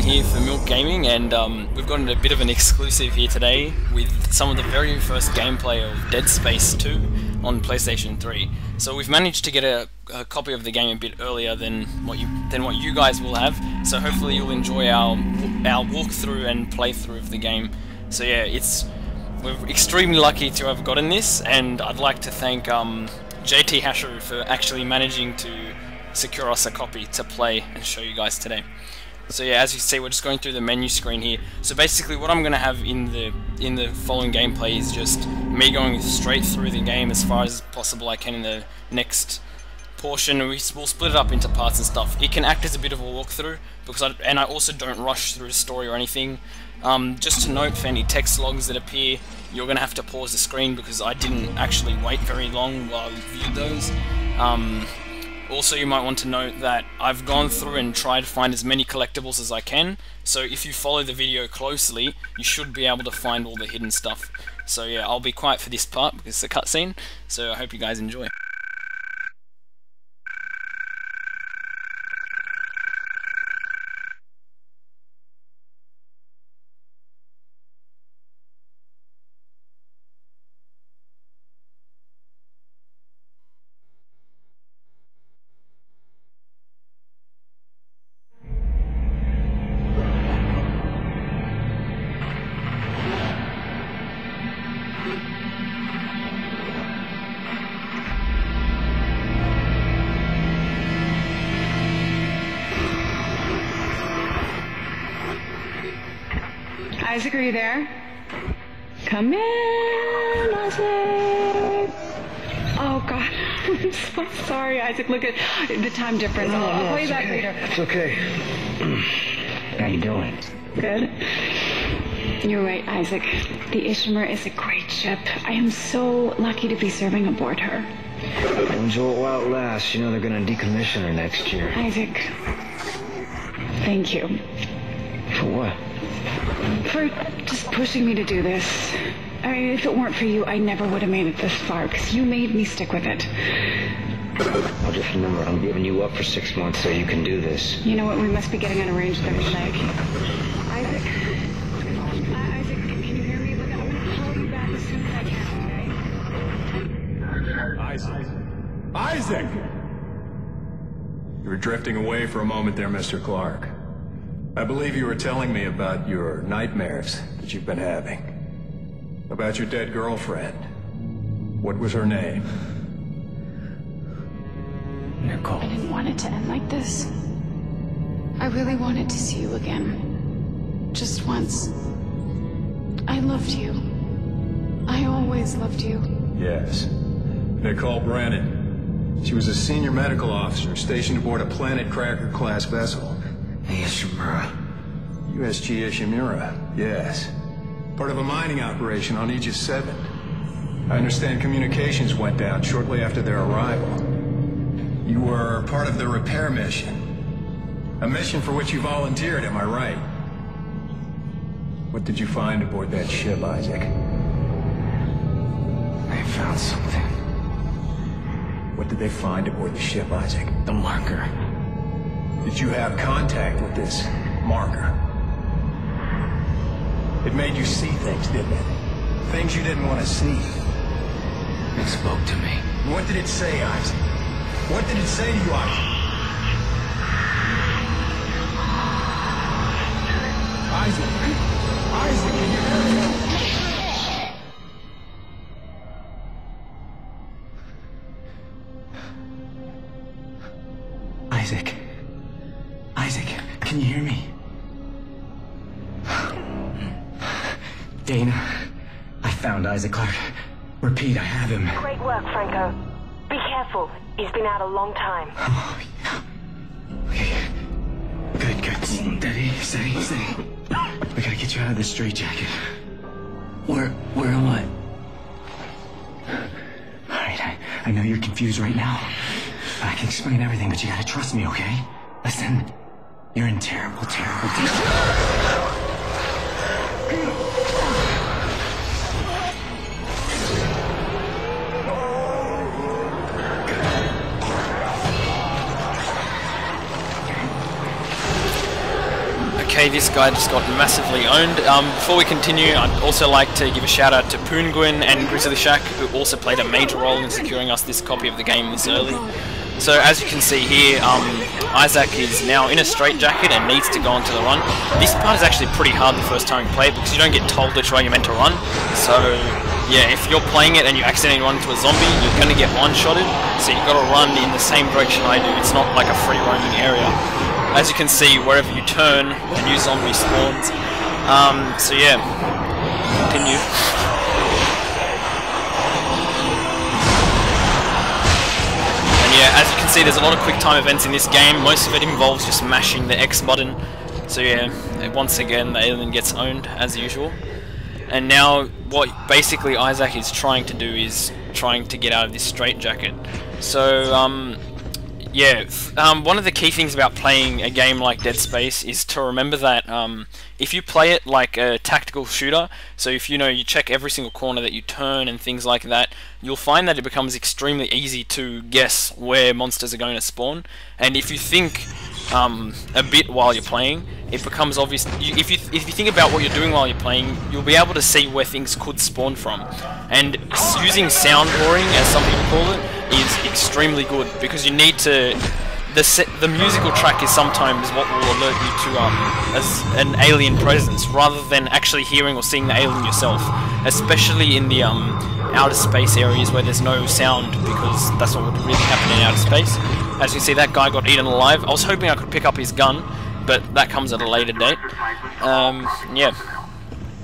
here for Milk Gaming, and we've gotten a bit of an exclusive here today with some of the very first gameplay of Dead Space 2 on PlayStation 3. So we've managed to get a copy of the game a bit earlier than what you guys will have. So hopefully you'll enjoy our walkthrough and playthrough of the game. So yeah, we're extremely lucky to have gotten this, and I'd like to thank JT Hasheru for actually managing to secure us a copy to play and show you guys today. So yeah, as you see, we're just going through the menu screen here. So basically what I'm going to have in the following gameplay is just me going straight through the game as far as possible I can in the next portion. We'll split it up into parts and stuff. It can act as a bit of a walkthrough, because I also don't rush through the story or anything. Just to note, for any text logs that appear, you're going to have to pause the screen because I didn't actually wait very long while I viewed those. Also, you might want to note that I've gone through and tried to find as many collectibles as I can, so if you follow the video closely, you should be able to find all the hidden stuff. So yeah, I'll be quiet for this part because it's a cutscene, so I hope you guys enjoy. Isaac, are you there? Come in, Isaac. Oh, God. I'm so sorry, Isaac. Look at the time difference. I'll call you back later. It's okay. How you doing? Good. You're right, Isaac. The Ishimura is a great ship. I am so lucky to be serving aboard her. Enjoy it while it lasts. You know they're going to decommission her next year. Isaac, thank you. For what? For just pushing me to do this. I mean, if it weren't for you, I never would have made it this far, because you made me stick with it. Well, just remember, I'm giving you up for 6 months so you can do this. You know what? We must be getting on a range there, Isaac. Isaac, can you hear me? Look, I'm going to call you back as soon as I can, okay? Isaac! You were drifting away for a moment there, Mr. Clark. I believe you were telling me about your nightmares that you've been having. About your dead girlfriend. What was her name? Nicole. I didn't want it to end like this. I really wanted to see you again. Just once. I loved you. I always loved you. Yes. Nicole Brennan. She was a senior medical officer stationed aboard a Planet Cracker-class vessel. Ishimura. USG Ishimura, yes. Part of a mining operation on Aegis 7. I understand communications went down shortly after their arrival. You were part of the repair mission. A mission for which you volunteered, am I right? What did you find aboard that ship, Isaac? I found something. What did they find aboard the ship, Isaac? The marker. Did you have contact with this marker? It made you see things, didn't it? Things you didn't want to see. It spoke to me. What did it say, Isaac? What did it say to you, Isaac? Isaac, can you hear me? Isaac. Isaac, can you hear me? Dana, I found Isaac Clarke. Repeat, I have him. Great work, Franco. Be careful. He's been out a long time. Oh, yeah. Okay. Good. Steady. We gotta get you out of this straitjacket. Where am I? Alright, I know you're confused right now. I can explain everything, but you gotta trust me, okay? Listen, you're in terrible danger. Okay, this guy just got massively owned. Before we continue, I'd also like to give a shout out to Poonguin and Grizzly Shack, who also played a major role in securing us this copy of the game this early. So as you can see here, Isaac is now in a straitjacket and needs to go onto the run. This part is actually pretty hard the first time you play it because you don't get told which way you're meant to run. So yeah, if you're playing it and you accidentally run into a zombie, you're going to get one-shotted. So you've got to run in the same direction I do. It's not like a free roaming area. As you can see, wherever you turn, a new zombie spawns. So yeah, continue. And yeah, as you can see, there's a lot of quick time events in this game. Most of it involves just mashing the X button. So yeah, once again, the alien gets owned, as usual. And now, what basically Isaac is trying to do is trying to get out of this straitjacket. So, yeah, one of the key things about playing a game like Dead Space is to remember that if you play it like a tactical shooter, so if you check every single corner that you turn and things like that, you'll find that it becomes extremely easy to guess where monsters are going to spawn. And if you think a bit while you're playing, it becomes obvious. If you think about what you're doing while you're playing, you'll be able to see where things could spawn from. And using sound roaring, as some people call it, is extremely good because you need to. The musical track is sometimes what will alert you to as an alien presence, rather than actually hearing or seeing the alien yourself. Especially in the outer space areas where there's no sound, because that's what would really happen in outer space. As you can see, that guy got eaten alive. I was hoping I could pick up his gun, but that comes at a later date. Yeah.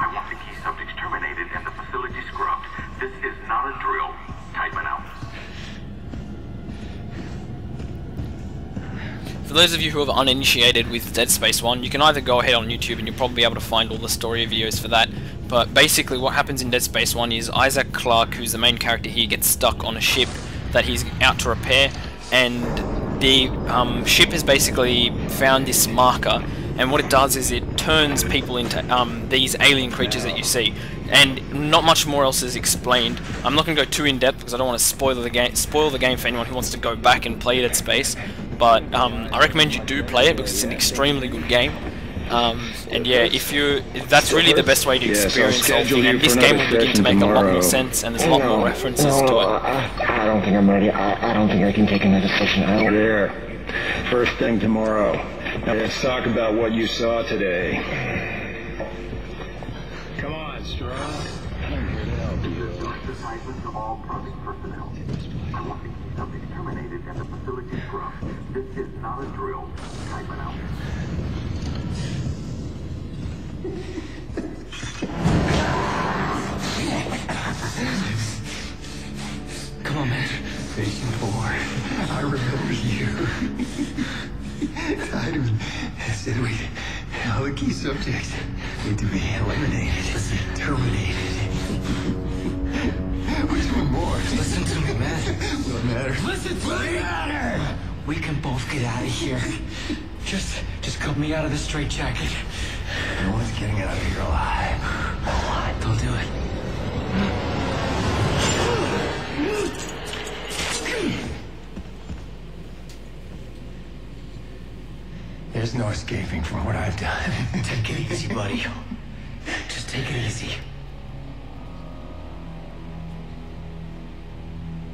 I want the key subjects terminated and the facility scrubbed. This is not a drill. Typing out. For those of you who are uninitiated with Dead Space 1, you can either go ahead on YouTube and you'll probably be able to find all the story videos for that. But basically what happens in Dead Space 1 is Isaac Clarke, who's the main character here, gets stuck on a ship that he's out to repair, and the ship has basically found this marker, and what it does is it turns people into these alien creatures that you see, and not much more else is explained. I'm not going to go too in depth because I don't want to spoil the game for anyone who wants to go back and play Dead Space, but I recommend you do play it because it's an extremely good game. And yeah, that's really the best way to experience the whole thing, and this game will begin to make a lot more sense, and there's a lot more references to it. I don't think I'm ready. I don't think I can take another session. There. First thing tomorrow. Now let's talk about what you saw today. Come on, Strong. I'm here to help you. Assignments of all project personnel. I want the key subjects terminated and the facility scrubbed. This is not a drill. Typing out. Come on, man. Station 4. I remember you. I said all the key subjects need to be eliminated, terminated. Which one more? Listen to me, man. What matters? Listen to me! We can both get out of here. Just cut me out of the straitjacket. No one's getting out of here alive. Don't do it. There's no escaping from what I've done. Take it easy, buddy. Just take it easy.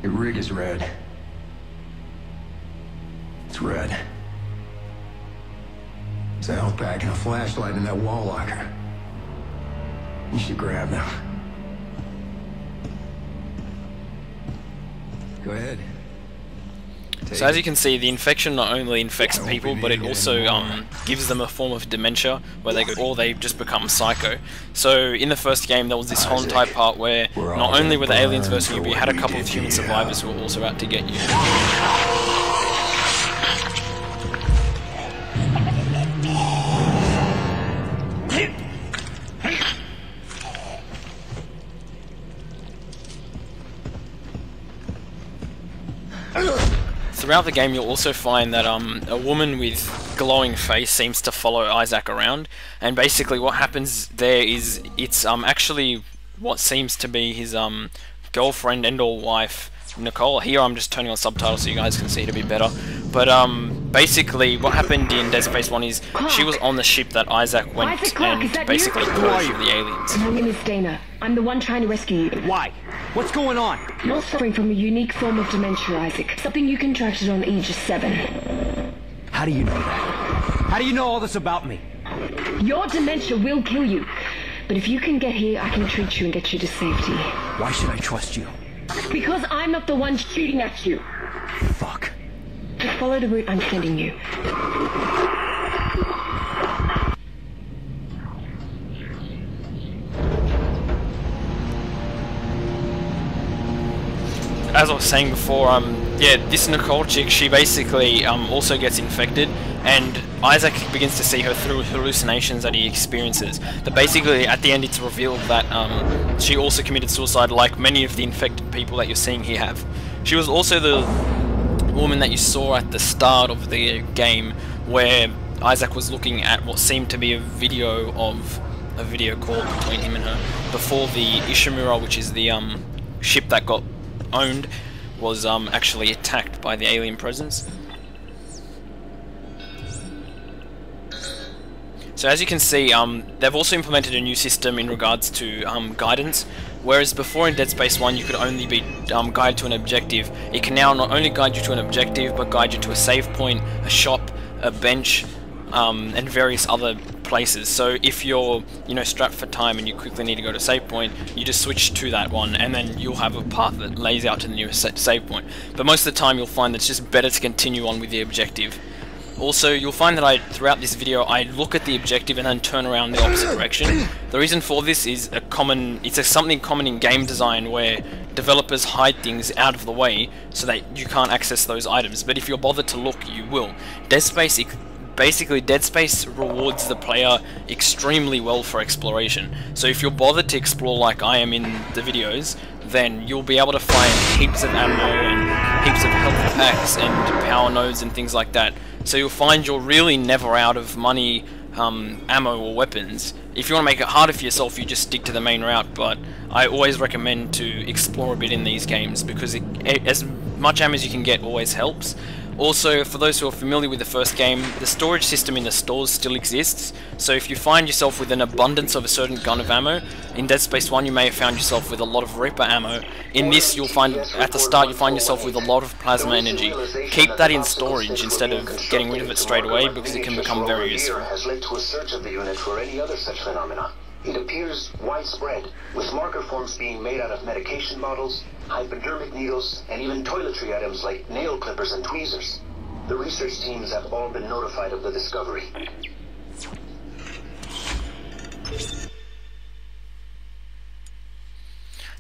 Your rig is red. It's red. There's a health pack and a flashlight in that wall locker. You should grab them. Go ahead. So as you can see, the infection not only infects people, but it also gives them a form of dementia, where they just become psycho. So in the first game, there was this whole entire part where not only were the aliens versus you, but you had a couple of human survivors who were also out to get you. Throughout the game, you'll also find that a woman with glowing face seems to follow Isaac around, and basically what happens there is it's actually what seems to be his girlfriend and or wife, Nicole. Here I'm just turning on subtitles so you guys can see it a bit better. But basically what happened in Dead Space 1 is she was on the ship that Isaac went and basically purged with the aliens. My name is Dana. I'm the one trying to rescue you. Why? What's going on? You're suffering from a unique form of dementia, Isaac. Something you contracted on Aegis 7. How do you know that? How do you know all this about me? Your dementia will kill you. But if you can get here, I can treat you and get you to safety. Why should I trust you? Because I'm not the one shooting at you. Fuck. Just follow the route I'm sending you. As I was saying before, yeah, this Nicole chick, she basically also gets infected, and Isaac begins to see her through hallucinations that he experiences. But basically, at the end, it's revealed that she also committed suicide, like many of the infected people that you're seeing here have. She was also the woman that you saw at the start of the game, where Isaac was looking at what seemed to be a video call between him and her before the Ishimura, which is the ship that got owned, was actually attacked by the alien presence. So as you can see, they've also implemented a new system in regards to guidance. Whereas before in Dead Space 1 you could only be guided to an objective, it can now not only guide you to an objective, but guide you to a save point, a shop, a bench, and various other places. So if you're, strapped for time and you quickly need to go to a save point, you just switch to that one, and then you'll have a path that lays out to the newest save point. But most of the time you'll find that it's just better to continue on with the objective. Also, you'll find that throughout this video, I look at the objective and then turn around the opposite direction. The reason for this is something common in game design, where developers hide things out of the way so that you can't access those items. But if you're bothered to look, you will. Dead Space rewards the player extremely well for exploration. So if you're bothered to explore like I am in the videos, then you'll be able to find heaps of ammo and heaps of health packs and power nodes and things like that. So you'll find you're really never out of money, ammo or weapons. If you want to make it harder for yourself, you just stick to the main route, but I always recommend to explore a bit in these games, because as much ammo as you can get always helps. Also, for those who are familiar with the first game, the storage system in the stores still exists, so if you find yourself with an abundance of a certain gun of ammo, in Dead Space 1 you may have found yourself with a lot of Reaper ammo. In this, you'll find, at the start, you find yourself with a lot of plasma energy. Keep that in storage instead of getting rid of it straight away, because it can become very useful. Has led to a search of the unit for any other such phenomena. It appears widespread, with marker forms being made out of medication bottles, hypodermic needles, and even toiletry items like nail clippers and tweezers. The research teams have all been notified of the discovery.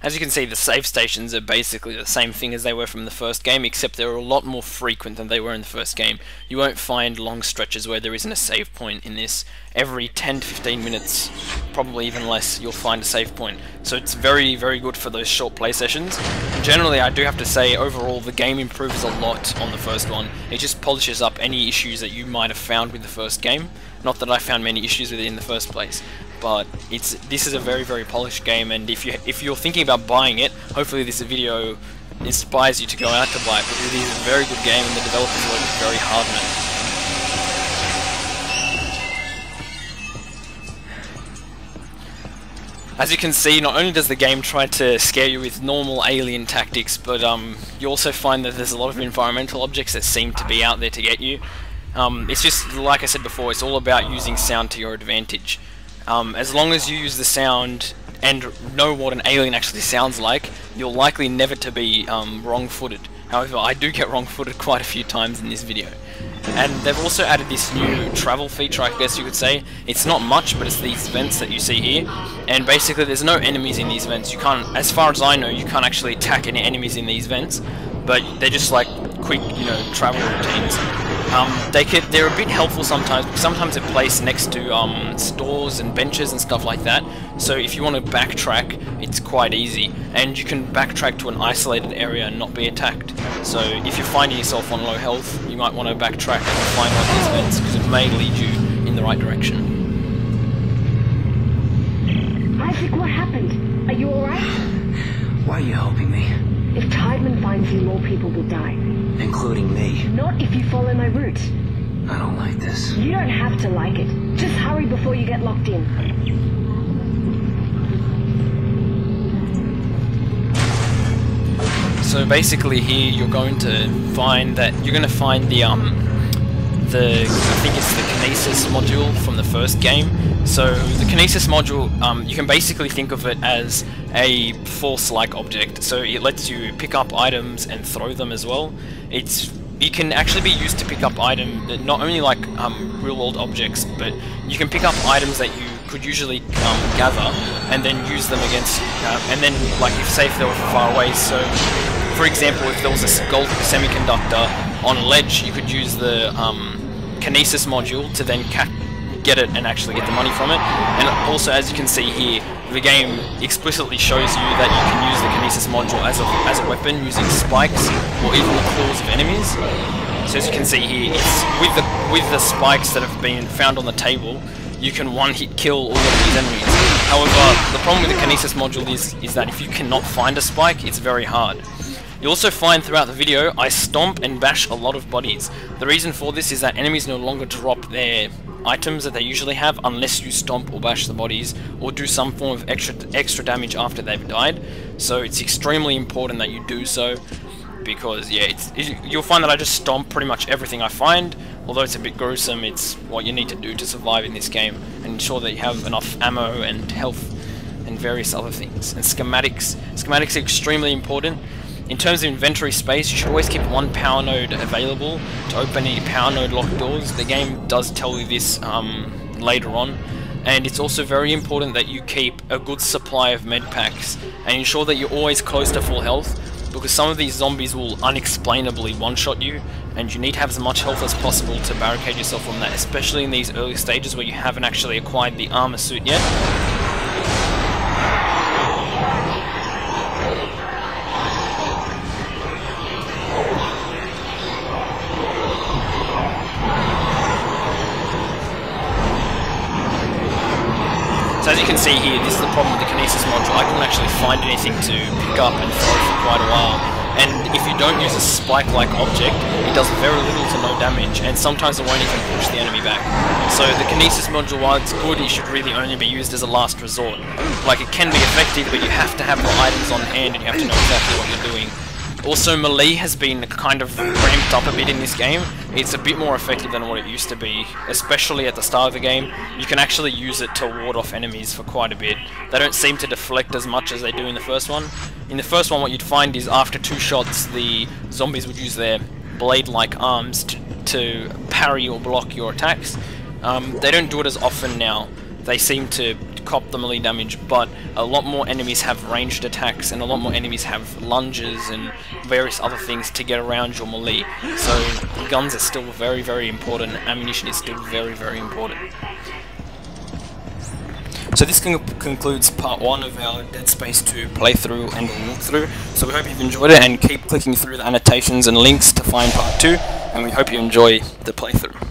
As you can see, the save stations are basically the same thing as they were from the first game, except they're a lot more frequent than they were in the first game. You won't find long stretches where there isn't a save point in this. Every 10 to 15 minutes, probably even less, you'll find a save point. So it's very, very good for those short play sessions. Generally, I do have to say, overall, the game improves a lot on the first one. It just polishes up any issues that you might have found with the first game. Not that I found many issues with it in the first place, but this is a very, very polished game, and if you're thinking about buying it, hopefully this video inspires you to go out to buy it, because it is a very good game and the developers worked very hard on it. As you can see, not only does the game try to scare you with normal alien tactics, but you also find that there's a lot of environmental objects that seem to be out there to get you. It's just, like I said before, it's all about using sound to your advantage. As long as you use the sound and know what an alien actually sounds like, you're likely never to be wrong-footed. However, I do get wrong-footed quite a few times in this video. And they've also added this new travel feature, I guess you could say. It's not much, but it's these vents that you see here. And basically there's no enemies in these vents. You can't, as far as I know, you can't actually attack any enemies in these vents. But they're just like quick, travel routines. They're a bit helpful sometimes, because sometimes they're placed next to stores and benches and stuff like that. So if you want to backtrack, it's quite easy, and you can backtrack to an isolated area and not be attacked. So if you're finding yourself on low health, you might want to backtrack and find one of these vents, because it may lead you in the right direction. Isaac, what happened? Are you alright? Why are you helping me? If Tideman finds you, more people will die. Including me. Not if you follow my route. I don't like this. You don't have to like it. Just hurry before you get locked in. So basically here you're going to find the I think it's the Kinesis module from the first game. So the Kinesis module, you can basically think of it as a force-like object. So it lets you pick up items and throw them as well. It can actually be used to pick up items, not only like real-world objects, but you can pick up items that you could usually gather and then use them against, and then like if say if they were far away. So for example, if there was a gold semiconductor on a ledge, you could use the Kinesis module to then get it and actually get the money from it. And also, as you can see here, the game explicitly shows you that you can use the Kinesis module as a weapon using spikes or even the claws of enemies. So as you can see here, it's with the spikes that have been found on the table, you can one-hit kill all of these enemies. However, the problem with the Kinesis module is that if you cannot find a spike, it's very hard. You'll also find throughout the video, I stomp and bash a lot of bodies. The reason for this is that enemies no longer drop their items that they usually have unless you stomp or bash the bodies or do some form of extra damage after they've died. So it's extremely important that you do so, because yeah, you'll find that I just stomp pretty much everything I find. Although it's a bit gruesome, it's what you need to do to survive in this game and ensure that you have enough ammo and health and various other things. And schematics are extremely important. In terms of inventory space, you should always keep one power node available to open any power node locked doors. The game does tell you this later on. And it's also very important that you keep a good supply of med packs and ensure that you're always close to full health, because some of these zombies will unexplainably one-shot you, and you need to have as much health as possible to barricade yourself from that, especially in these early stages where you haven't actually acquired the armor suit yet. So as you can see here, this is the problem with the Kinesis module. I couldn't actually find anything to pick up and throw for quite a while. And if you don't use a spike-like object, it does very little to no damage, and sometimes it won't even push the enemy back. So the Kinesis module, while it's good, it should really only be used as a last resort. Like, it can be effective, but you have to have the items on hand and you have to know exactly what you're doing. Also, melee has been kind of ramped up a bit in this game. It's a bit more effective than what it used to be, especially at the start of the game. You can actually use it to ward off enemies for quite a bit. They don't seem to deflect as much as they do in the first one. In the first one, what you'd find is after 2 shots, the zombies would use their blade-like arms to parry or block your attacks. They don't do it as often now. They seem to cop the melee damage, but a lot more enemies have ranged attacks and a lot more enemies have lunges and various other things to get around your melee. So guns are still very, very important. Ammunition is still very, very important. So this concludes part 1 of our Dead Space 2 playthrough and walkthrough. So we hope you've enjoyed it, and keep clicking through the annotations and links to find part 2, and we hope you enjoy the playthrough.